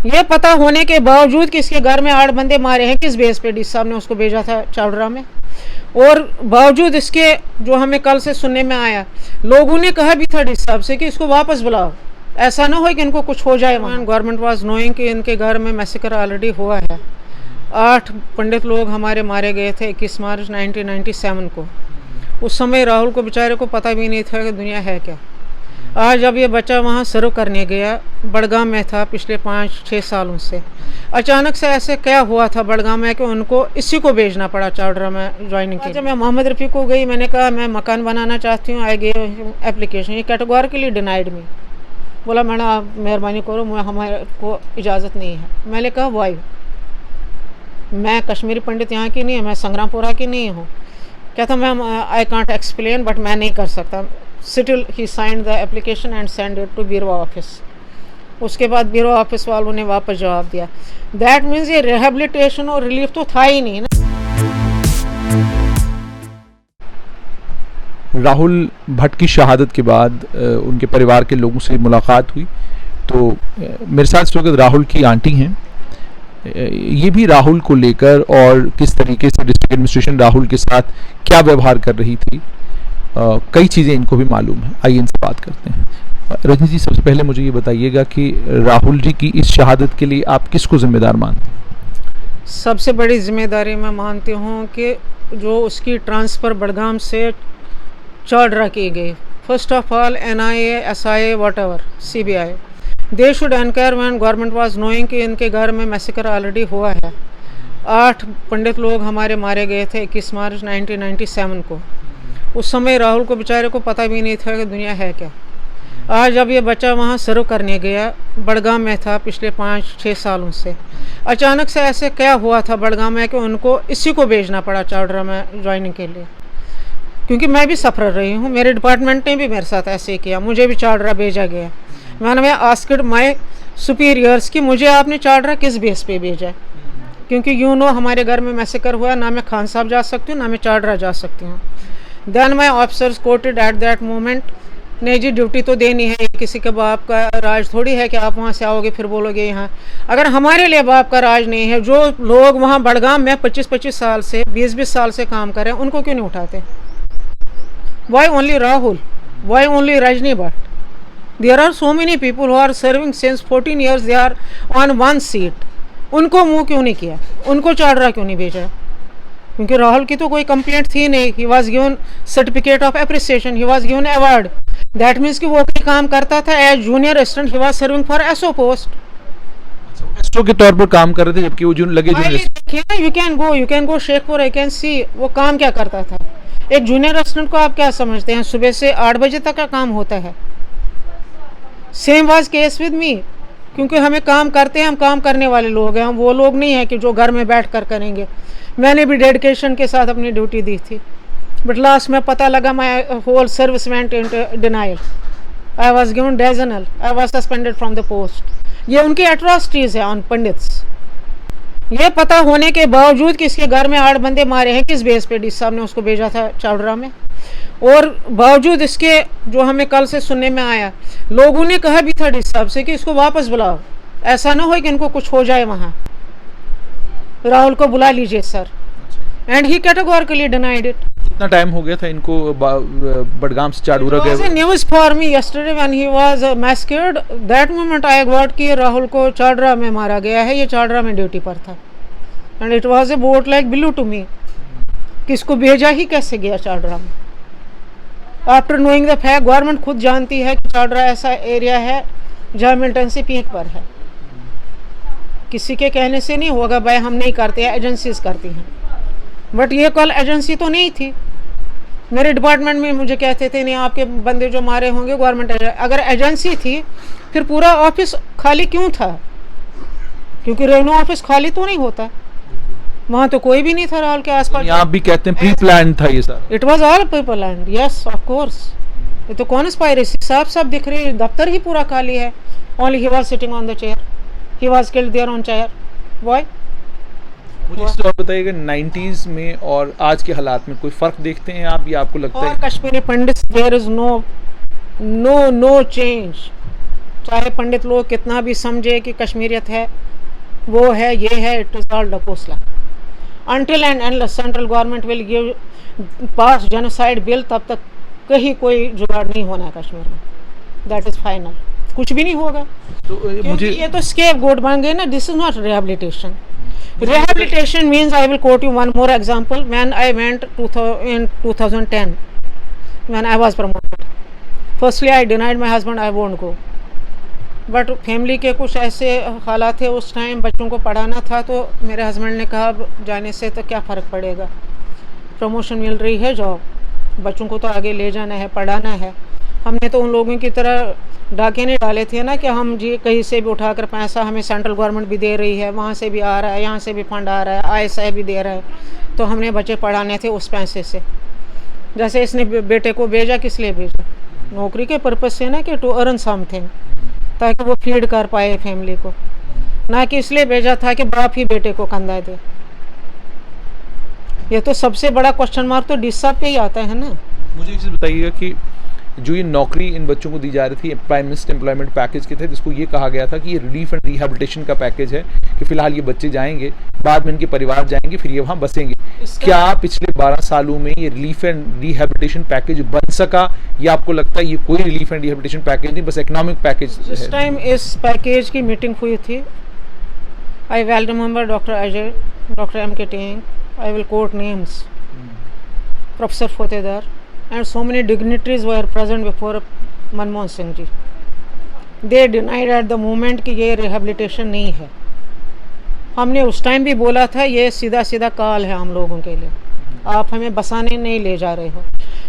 ये पता होने के बावजूद कि इसके घर में 8 बंदे मारे हैं, किस बेस पे डी साहब ने उसको भेजा था चावड़ा में। और बावजूद इसके जो हमें कल से सुनने में आया, लोगों ने कहा भी था डी साहब से कि इसको वापस बुलाओ, ऐसा ना हो कि इनको कुछ हो जाए। वहाँ गवर्नमेंट वाज नोइंग कि इनके घर में मैसेकर ऑलरेडी हुआ है। 8 पंडित लोग हमारे मारे गए थे 21 मार्च 1997 को। उस समय राहुल को बेचारे को पता भी नहीं था कि दुनिया है क्या। आज जब ये बच्चा वहाँ सर्व करने गया, बड़गाम में था पिछले 5-6 सालों से, अचानक से ऐसे क्या हुआ था बड़गाम में कि उनको इसी को भेजना पड़ा चावड़ा में ज्वाइनिंग के लिए। जब मैं मोहम्मद रफ़ी को गई, मैंने कहा मैं मकान बनाना चाहती हूँ, आई गेव एप्लीकेशन, ये कैटेगोरिकली डिनाइड मी। बोला मैडम आप मेहरबानी करो, हमारे को इजाज़त नहीं है। मैंने कहा वाई, मैं कश्मीरी पंडित यहाँ की नहीं है, मैं संग्रामपुरा की नहीं हूँ। कहता ma'am I can't explain, but मैं नहीं कर सकता। Still he signed the application and send it to bureau office. उसके बाद ब्यूरो ऑफिस वालों ने वापस जवाब दिया। दैट मीन्स ये रिहेबिलिटेशन और रिलीफ तो था ही नहीं ना। राहुल भट्ट की शहादत के बाद उनके परिवार के लोगों से मुलाकात हुई, तो मेरे साथ इस वक्त राहुल की आंटी हैं। ये भी राहुल को लेकर और किस तरीके से डिस्ट्रिक्ट एडमिनिस्ट्रेशन राहुल के साथ क्या व्यवहार कर रही थी, कई चीज़ें इनको भी मालूम है। आइए इनसे बात करते हैं। रजनी जी, सबसे पहले मुझे ये बताइएगा कि राहुल जी की इस शहादत के लिए आप किसको जिम्मेदार मानते हैं? सबसे बड़ी जिम्मेदारी मैं मानती हूँ कि जो उसकी ट्रांसफ़र बड़गाम से चावड़ा की गई। First of all NIA, SIA, whatever, CBI, they should enquire when government was knowing कि इनके घर में मैसेकर ऑलरेडी हुआ है। 8 पंडित लोग हमारे मारे गए थे 21 मार्च 1997 को। उस समय राहुल को बेचारे को पता भी नहीं था कि दुनिया है क्या। आज जब ये बच्चा वहाँ सर्व करने गया, बड़गाम में था पिछले 5-6 सालों से, अचानक से ऐसे क्या हुआ था बड़गाम में कि उनको इसी को भेजना पड़ा चावड़ा में ज्वाइनिंग के लिए। क्योंकि मैं भी सफ़र रही हूँ, मेरे डिपार्टमेंट ने भी मेरे साथ ऐसे ही किया, मुझे भी चावड़ा भेजा गया। मैंने आस्क्ड माय सुपीरियर्स कि मुझे आपने चावड़ा किस बेस पे भेजा है, क्योंकि हमारे घर में मैसेकर हुआ, ना मैं खान साहब जा सकती हूँ ना मैं चावड़ा जा सकती हूँ। Then my officers quoted at that moment, नहीं जी ड्यूटी तो देनी है, किसी के बाप का राज थोड़ी है कि आप वहाँ से आओगे फिर बोलोगे यहाँ। अगर हमारे लिए बाप का राज नहीं है, जो लोग वहाँ बड़गाम में 25-25 साल से 20-20 साल से काम कर रहे हैं, उनको क्यों नहीं उठाते? Why only Rahul? Why only Rajni Bhatt? There are so many people who are serving since 14 years, they are on one seat. उनको मुँह क्यों नहीं किया? उनको चावड़ा क्यों नहीं भेजा? क्योंकि राहुल की तो कोई कंप्लेंट थी नहीं। He was given certificate of appreciation, he was given award. That means कि वो कोई काम करता था as junior assistant, he was serving for SO post. SO के तौर पर काम कर रहे थे, जबकि वो जो लगे you can go Shekhpur, I can see वो काम क्या करता था। एक जूनियर असिस्टेंट को आप क्या समझते हैं? सुबह से 8 बजे तक का काम होता है। Same was case with me, क्योंकि हमें काम करते हैं, हम काम करने वाले लोग हैं, हम वो लोग नहीं हैं कि जो घर में बैठ कर करेंगे। मैंने भी डेडिकेशन के साथ अपनी ड्यूटी दी थी, बट लास्ट में पता लगा my whole service went into denial. I was given dismissal, I was suspended from the post. ये उनकी एट्रोसिटीज़ है ऑन पंडित्स। ये पता होने के बावजूद कि इसके घर में 8 बंदे मारे हैं, किस बेस पे डी साहब ने उसको भेजा था चावड़ा में। और बावजूद इसके जो हमें कल से सुनने में आया, लोगों ने कहा भी था डी साहब से कि इसको वापस बुलाओ, ऐसा ना हो कि इनको कुछ हो जाए। वहाँ राहुल को बुला लीजिए sir, and he categorically denied it. कितना टाइम हो गया था इनको बड़गाम से चावड़ा गए? News for me yesterday when he was massacred, that moment I got कि राहुल को चावड़ा में मारा गया है। ये चावड़ा में ड्यूटी पर था, and it was a bolt like blue to me कि इसको भेजा ही कैसे गया चावड़ा में। After knowing the fact, government खुद जानती है कि चावड़ा ऐसा एरिया है जहाँ मिलिटेंसी पीक पर है। किसी के कहने से नहीं होगा भाई हम नहीं करते हैं, एजेंसीज करती हैं। बट ये कल एजेंसी तो नहीं थी। मेरे डिपार्टमेंट में मुझे कहते थे नहीं आपके बंदे जो मारे होंगे गवर्नमेंट। अगर एजेंसी थी फिर पूरा ऑफिस खाली क्यों था? क्योंकि रेवेन्यू ऑफिस खाली तो नहीं होता, वहाँ तो कोई भी नहीं था राहुल के आसपास। आप भी कहते हैं प्री प्लान था ये sir? It was all pre planned, yes of course. ये तो कॉन्स्पायरेसी साफ साफ दिख रही है, दफ्तर ही पूरा खाली है। Only he was sitting on the chair, he was killed there on chair. Why? मुझे इस बात बताइएगा, 90s में और आज के हालात में कोई फ़र्क देखते हैं आप, या आपको लगता है Kashmiri Pandits there is no change. चाहे पंडित लोग कितना भी समझे कि कश्मीरियत है, वो है, ये है, इट इज़ ऑल डकोसला। Until and unless central government will give pass genocide bill, तब तक कहीं कोई जुगाड़ नहीं होना है कश्मीर में। दैट इज़ फाइनल, कुछ भी नहीं होगा। तो मुझे ये तो स्केप गोट बन गए ना। This is not rehabilitation. Rehabilitation means, I will quote you one more example. When I went in 2010, when I was promoted, firstly I denied my husband, I won't go. But family के कुछ ऐसे हालात थे उस time, बच्चों को पढ़ाना था, तो मेरे हस्बैंड ने कहा अब जाने से तो क्या फ़र्क पड़ेगा, प्रमोशन मिल रही है, जॉब, बच्चों को तो आगे ले जाना है, पढ़ाना है। हमने तो उन लोगों की तरह डाके नहीं डाले थे ना कि हम जी कहीं से भी उठाकर पैसा, हमें सेंट्रल गवर्नमेंट भी दे रही है, वहाँ से भी आ रहा है, यहाँ से भी फंड आ रहा है, आईएसआई भी दे रहा है, तो हमने बच्चे पढ़ाने थे उस पैसे से। जैसे इसने बेटे को भेजा, किस लिए भेजा? नौकरी के पर्पज़ से ना, कि टू अर्न समथिंग, ताकि वो फीड कर पाए फैमिली को, ना कि इसलिए भेजा था कि बाप ही बेटे को कंधा दे। ये तो सबसे बड़ा क्वेश्चन मार्क तो डिस साहब पे ही आता है ना। मुझे एक चीज़ बताइएगा कि जो ये नौकरी इन बच्चों को दी जा रही थी प्राइम मिनिस्टर एम्प्लॉयमेंट पैकेज के थे, जिसको ये कहा गया था कि ये रिलीफ एंड रिहेबिलिटेशन का पैकेज है, कि फिलहाल ये बच्चे जाएंगे, बाद में इनके परिवार जाएंगे, फिर ये वहाँ बसेंगे। क्या पिछले 12 सालों में ये रिलीफ एंड रिहेबिलिटेशन पैकेज बन सका, या आपको लगता है ये कोई रिलीफ एंड रिहेबिलिटेशन पैकेज नहीं, बस इकोनॉमिक पैकेज है? इस टाइम इस पैकेज की मीटिंग हुई थी। I well remember doctor Ajay, doctor M.K. Teng, I will quote names, professor Fotedar, and so many dignitaries were present before Manmohan Singh ji. They denied at the moment कि ये रिहेबिलिटेशन नहीं है। हमने उस टाइम भी बोला था ये सीधा सीधा काल है हम लोगों के लिए, आप हमें बसाने नहीं ले जा रहे हो,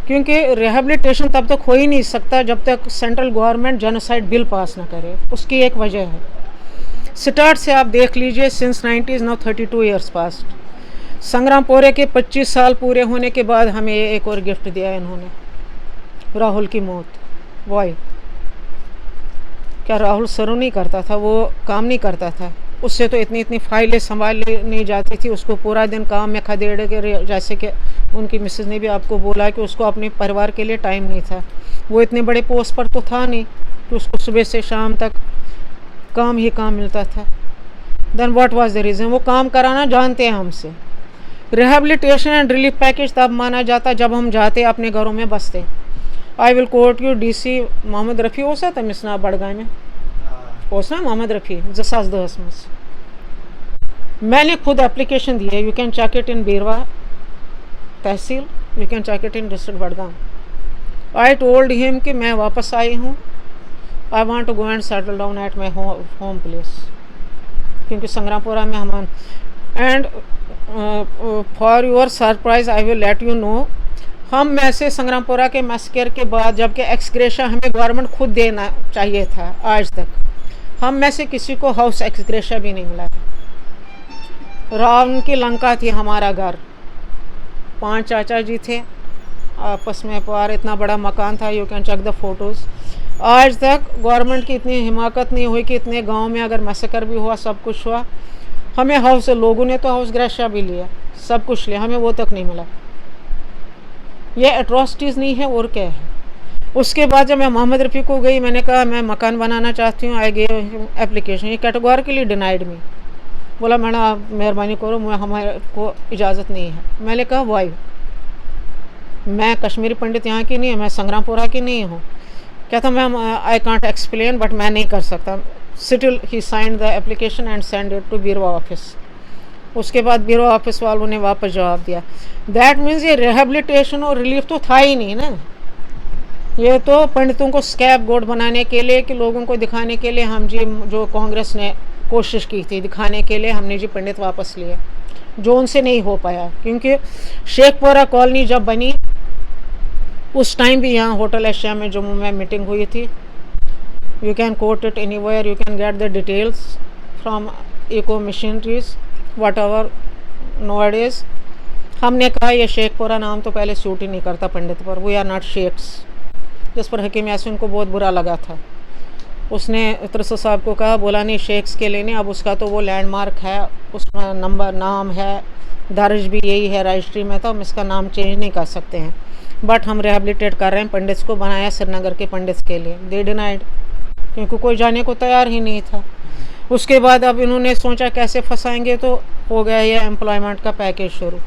क्योंकि रिहेबिलिटेशन तब तक हो ही नहीं सकता जब तक central government genocide bill pass ना करे। उसकी एक वजह है, स्टार्ट से आप देख लीजिए, since 90s now 32 years past. संग्राम पोरे के 25 साल पूरे होने के बाद हमें एक और गिफ्ट दिया इन्होंने, राहुल की मौत। वाई? क्या राहुल सर्व नहीं करता था, वो काम नहीं करता था? उससे तो इतनी इतनी फाइलें संभाल नहीं जाती थी, उसको पूरा दिन काम में खदेड़ के, जैसे कि उनकी मिसेज ने भी आपको बोला कि उसको अपने परिवार के लिए टाइम नहीं था। वो इतने बड़े पोस्ट पर तो था नहीं कि उसको सुबह से शाम तक काम ही काम मिलता था। Then what was the reason? वो काम कराना जानते हैं हमसे। रिहेबिलिटेशन एंड रिलीफ पैकेज तब माना जाता जब हम जाते अपने घरों में बसते। I will quote you DC Mohammad Rafi ओसा तमिस ना बड़गाम में ओस ना मोहम्मद रफ़ी 2010 में मैंने खुद एप्लीकेशन दी है। You can check it in Beerwa tehsil, you can check it in district Budgam. I told him कि मैं वापस आई हूँ, I want to go and settle down at my home place, क्योंकि संग्रामपुरा में हम। And for your surprise I will let you know, हम में से संग्रामपुरा के मैस्कर के बाद, जबकि एक्सग्रेशा हमें गवर्नमेंट खुद देना चाहिए था, आज तक हम में से किसी को हाउस एक्सग्रेशा भी नहीं मिला। रावण की लंका थी हमारा घर, 5 चाचा जी थे आपस में पार, इतना बड़ा मकान था, you can check the photos. आज तक गवर्नमेंट की इतनी हिमाकत नहीं हुई कि इतने गांव में अगर मैसेकर भी हुआ, सब कुछ हुआ, हमें हाउस, लोगों ने तो हाउस ग्रेशा भी लिया, सब कुछ लिया, हमें वो तक नहीं मिला। ये एट्रॉसिटीज़ नहीं है और क्या है। उसके बाद जब मैं मोहम्मद रफ़ी को गई, मैंने कहा मैं मकान बनाना चाहती हूँ, आई गेव एप्लीकेशन, ये कैटेगोरिकली डिनाइड मी। बोला मैडम आप मेहरबानी करो, हमारे को इजाज़त नहीं है। मैंने कहा वाई? मैं कश्मीरी पंडित यहाँ की नहीं है, मैं संग्रामपुरा की नहीं हूँ। कहता ma'am I can't explain, but मैं नहीं कर सकता। Still he signed the application and send it to bureau office. उसके बाद ब्यूरो ऑफिस वालों ने वापस जवाब दिया। दैट मीन्स ये रिहेबिलिटेशन और रिलीफ तो था ही नहीं ना, ये तो पंडितों को स्कैप गोट बनाने के लिए, कि लोगों को दिखाने के लिए हम जी, जो कांग्रेस ने कोशिश की थी दिखाने के लिए, हमने जी पंडित वापस लिए, जो उनसे नहीं हो पाया। क्योंकि शेखपुरा कॉलोनी जब बनी उस टाइम भी यहाँ होटल एशिया में जम्मू में मीटिंग हुई थी। You can quote it anywhere, you can get the details from echo machineries whatever nowadays. हमने कहा ये शेखपुरा नाम तो पहले सूट ही नहीं करता पंडित पर, वी आर नॉट शेख्स, जिस पर हकीम यासीन को बहुत बुरा लगा था। उसने तरसो साहब को कहा, बोला नहीं शेख्स के लिए नहीं, अब उसका तो वो लैंडमार्क है, उसमें नंबर नाम है, दर्ज भी यही है रजिस्ट्री में, तो हम इसका नाम चेंज नहीं कर सकते हैं। बट हम रिहेबिलिटेट कर रहे हैं, पंडित को बनाया श्रीनगर के पंडित के लिए। दे डिनाइड। क्योंकि कोई जाने को तैयार ही नहीं था। उसके बाद अब इन्होंने सोचा कैसे फंसाएंगे, तो हो गया ये एम्प्लॉयमेंट का पैकेज शुरू।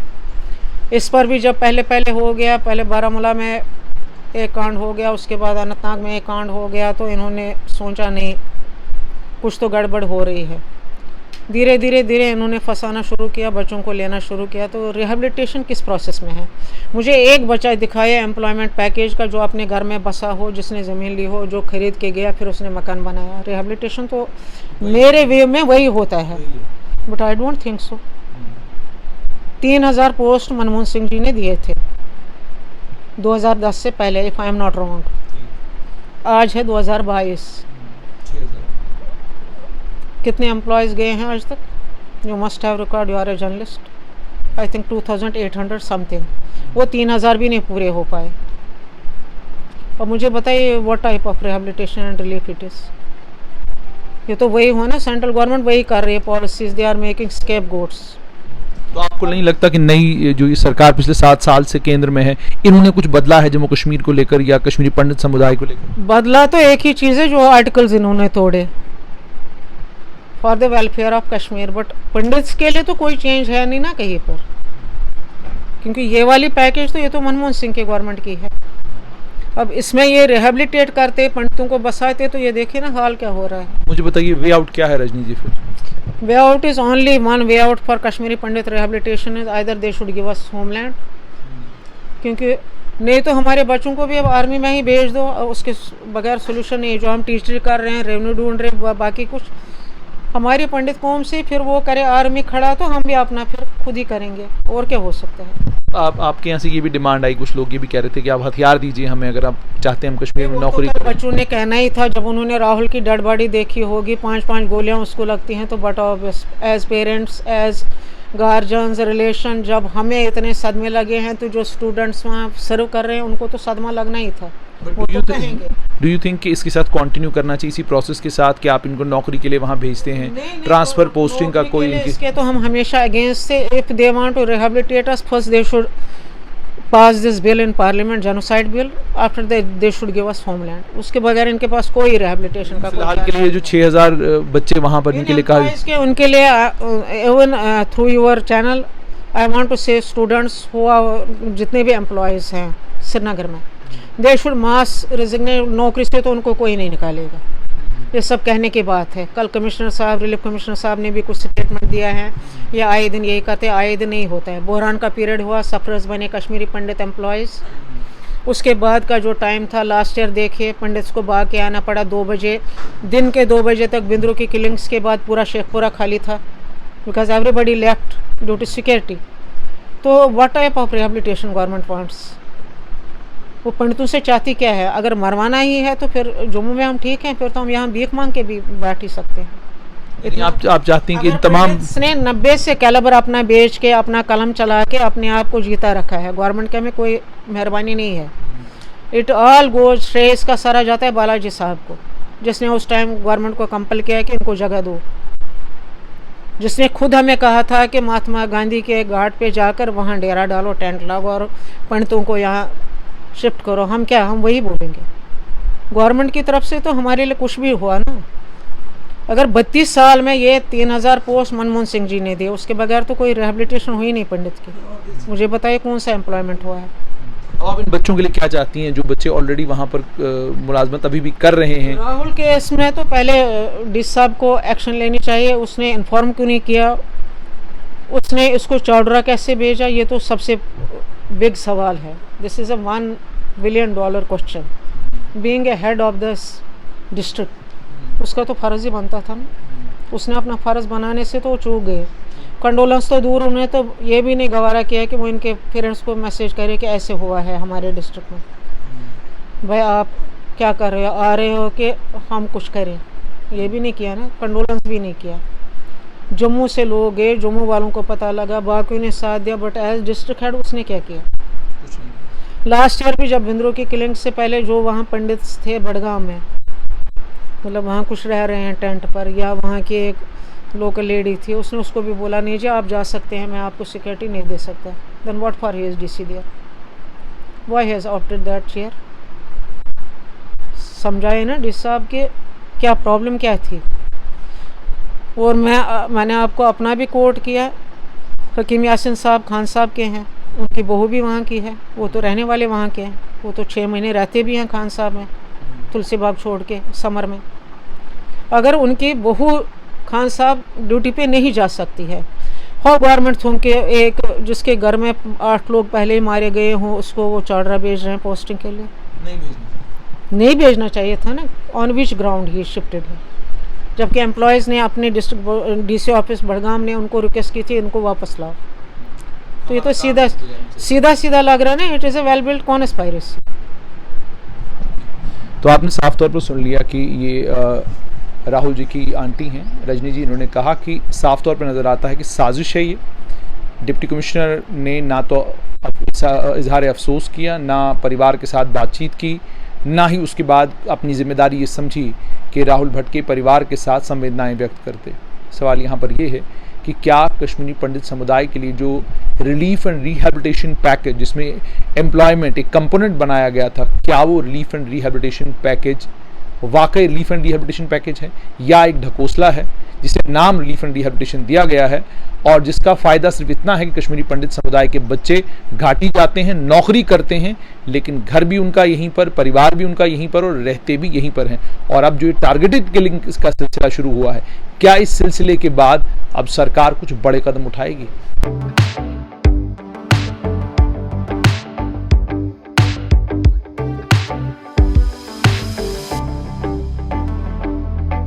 इस पर भी जब पहले हो गया, पहले बारामूला में एक कांड हो गया, उसके बाद अनंतनाग में एक कांड हो गया, तो इन्होंने सोचा नहीं कुछ तो गड़बड़ हो रही है। धीरे धीरे इन्होंने फंसाना शुरू किया, बच्चों को लेना शुरू किया। तो रिहेबिलिटेशन किस प्रोसेस में है? मुझे एक बच्चा दिखाया एम्प्लॉयमेंट पैकेज का जो अपने घर में बसा हो, जिसने ज़मीन ली हो, जो खरीद के गया फिर उसने मकान बनाया। रिहेबिलिटेशन तो मेरे वे में वही होता है, but I don't think so. 3000 post Manmohan Singh ji ने दिए थे 2010 से पहले, if I am not wrong. आज है 2022, कितने एम्प्लॉयज़ गए हैं आज तक? You must have record, you are a journalist. I think 2800 something. वो 3000 भी नहीं पूरे हो पाए। और मुझे बताइए what type of rehabilitation and relief it is? ये तो वही हुआ ना, सेंट्रल गवर्नमेंट वही कर रही है policies, they are making scapegoats. तो आपको नहीं लगता कि नई जो ये सरकार पिछले 7 साल से केंद्र में है, इन्होंने कुछ बदला है जम्मू कश्मीर को लेकर या कश्मीरी पंडित समुदाय को लेकर? बदला तो एक ही चीज़ है, जो आर्टिकल्स इन्होंने तोड़े for the welfare of Kashmir. But pandits के लिए तो कोई चेंज है नहीं ना कहीं पर, क्योंकि ये वाली पैकेज तो ये तो मनमोहन सिंह की गवर्नमेंट की है। अब इसमें ये रिहेबिलिटेट करते, पंडितों को बसाते, तो ये देखिए ना हाल क्या हो रहा है। मुझे बताइए वे आउट क्या है रजनी जी फिर? Way out is only one way out for Kashmiri Pandit rehabilitation is either they should give us homeland, क्योंकि नहीं तो हमारे बच्चों को भी अब आर्मी में ही भेज दो, उसके बगैर सोल्यूशन नहीं। जो हम टीचर कर रहे हैं, रेवेन्यू ढूंढ रहे हैं, बाकी कुछ हमारी पंडित कौम से फिर वो करे आर्मी खड़ा, तो हम भी अपना फिर खुद ही करेंगे, और क्या हो सकता है। आपके यहाँ से ये भी डिमांड आई, कुछ लोग ये भी कह रहे थे कि आप हथियार दीजिए हमें, अगर आप चाहते हैं हम कश्मीर में नौकरी करें। बच्चों ने कहना ही था, जब उन्होंने राहुल की डेड बॉडी देखी होगी, 5-5 गोलियां उसको लगती हैं, तो but obvious as parents, as guardians, relation, जब हमें इतने सदमे लगे हैं, तो जो स्टूडेंट्स वहाँ सर्व कर रहे हैं उनको तो सदमा लगना ही था। डू यू थिंक कि इसके साथ कंटिन्यू करना चाहिए, इसी प्रोसेस के साथ, कि आप इनको नौकरी के लिए वहाँ भेजते हैं? ट्रांसफर पोस्टिंग का कोई इसके तो हम हमेशा अगेंस्ट थे। If they want to rehabilitate us, first they should pass this bill in parliament, genocide bill, after they should give us homeland. उसके बगैर इनके पास कोई रिहेबिलिटेशन का फिलहाल के लिए जो 6000 बच्चे वहाँ पर इनके लिए कहा, उनके लिए even through your channel I want to say students हुआ, जितने भी एम्प्लॉयज़ हैं श्रीनगर में, दे शुड मास रिजिग्नेट। नौकरी से तो उनको कोई नहीं निकालेगा, ये सब कहने की बात है। कल कमिश्नर साहब, रिलीफ कमिश्नर साहब ने भी कुछ स्टेटमेंट दिया है। ये आए दिन यही कहते हैं, आए दिन नहीं होता है। बहरान का पीरियड हुआ, सफरर्स बने कश्मीरी पंडित एम्प्लॉयज़। उसके बाद का जो टाइम था लास्ट ईयर, देखिए पंडित्स को भाग के आना पड़ा 2 बजे, दिन के 2 बजे तक। बिंद्रू की किलिंग्स के बाद पूरा शेखपुरा खाली था, because everybody left due to security. तो what type of rehabilitation government wants? वो पंडितों से चाहती क्या है? अगर मरवाना ही है तो फिर जम्मू में हम ठीक हैं, फिर तो हम यहाँ भीख मांग के भी बैठ ही सकते हैं। आप चाहती हैं कि तमाम ने 90 से कैलिबर अपना बेच के, अपना कलम चला के अपने आप को जीता रखा है। गवर्नमेंट के में कोई मेहरबानी नहीं है। इट ऑल गोज, श्रेय इसका सारा जाता है बालाजी साहब को, जिसने उस टाइम गवर्नमेंट को कंपल किया कि इनको जगह दो, जिसने खुद हमें कहा था कि महात्मा गांधी के घाट पे जाकर वहाँ डेरा डालो, टेंट लगाओ और पंडितों को यहाँ शिफ्ट करो। हम क्या, हम वही बोलेंगे? गवर्नमेंट की तरफ से तो हमारे लिए कुछ भी हुआ ना। अगर 32 साल में ये 3000 पोस्ट मनमोहन सिंह जी ने दिए, उसके बगैर तो कोई रिहेबिलिटेशन हुई नहीं पंडित की। मुझे बताइए कौन सा एम्प्लॉयमेंट हुआ है? आप इन बच्चों के लिए क्या चाहती हैं, जो बच्चे ऑलरेडी वहाँ पर मुलाजमत अभी भी कर रहे हैं? राहुल केस में तो पहले डी साहब को एक्शन लेनी चाहिए। उसने इन्फॉर्म क्यों नहीं किया? उसने इसको चौड़रा कैसे भेजा? ये तो सबसे बिग सवाल है। This is a $1 billion question. Being a head of this district, उसका तो फ़र्ज़ ही बनता था ना। उसने अपना फ़र्ज़ बनाने से तो चूक गए। कंडोलेंस तो दूर, उन्हें तो ये भी नहीं गवारा किया कि वो इनके पेरेंट्स को मैसेज करे कि ऐसे हुआ है हमारे डिस्ट्रिक्ट में। भाई आप क्या कर रहे हो? आ रहे हो कि हम कुछ करें? ये भी नहीं किया ना, कंडोलेंस भी नहीं किया। जम्मू से लोग गए, जम्मू वालों को पता लगा, बाकी ने साथ दिया, बट एज डिस्ट्रिक्ट हेड उसने क्या किया? लास्ट ईयर भी जब बिंद्रू की किलिंग से पहले जो वहाँ पंडित थे बड़गांव में, मतलब वहाँ कुछ रह रहे हैं टेंट पर, या वहाँ की एक लोकल लेडी थी, उसने उसको भी बोला नहीं जी आप जा सकते हैं, मैं आपको सिक्योरिटी नहीं दे सकता। Then what for he is DC there? Why has opted that chair? समझाए ना डी साहब के क्या प्रॉब्लम क्या थी। और मैंने आपको अपना भी कोट किया, हकीम यासिन साहब खान साहब के हैं, उनकी बहू भी वहाँ की है, वो तो रहने वाले वहाँ के हैं, वो तो 6 महीने रहते भी हैं खान साहब में, तुलसी बाग छोड़ के समर में। अगर उनकी बहू खान साहब ड्यूटी पे नहीं जा सकती है, और गवर्नमेंट होम के एक जिसके घर में 8 लोग पहले ही मारे गए हों, उसको वो चार्डरा भेज रहे हैं पोस्टिंग के लिए। नहीं भेजना चाहिए था ना। On which ground he shifted है, जबकि एम्प्लॉयज़ ने अपने डिस्ट्रिक्ट डीसी ऑफिस बड़गाम ने उनको रिक्वेस्ट की थी इनको वापस लाओ। तो ये तो सीधा लग रहा है ना, it is a well build conspiracy. तो आपने साफ तौर पर सुन लिया कि ये राहुल जी की आंटी हैं रजनी जी। इन्होंने कहा कि साफ तौर पर नज़र आता है कि साजिश है ये। डिप्टी कमिश्नर ने ना तो इजहार अफसोस किया, ना परिवार के साथ बातचीत की, ना ही उसके बाद अपनी जिम्मेदारी ये समझी कि राहुल भट्ट के परिवार के साथ संवेदनाएं व्यक्त करते। सवाल यहाँ पर ये है कि क्या कश्मीरी पंडित समुदाय के लिए जो रिलीफ एंड रिहेबिलिटेशन पैकेज, जिसमें एम्प्लॉयमेंट एक कंपोनेंट बनाया गया था, क्या वो रिलीफ एंड रिहेबिलिटेशन पैकेज वाकई रिलीफ एंड रिहेबिलिटेशन पैकेज है या एक ढकोसला है जिसे नाम रिलीफ एंड रिहेबिलिटेशन दिया गया है और जिसका फ़ायदा सिर्फ इतना है कि कश्मीरी पंडित समुदाय के बच्चे घाटी जाते हैं, नौकरी करते हैं, लेकिन घर भी उनका यहीं पर, परिवार भी उनका यहीं पर और रहते भी यहीं पर हैं। और अब जो ये टारगेटेड किलिंग इसका सिलसिला शुरू हुआ है, क्या इस सिलसिले के बाद अब सरकार कुछ बड़े कदम उठाएगी?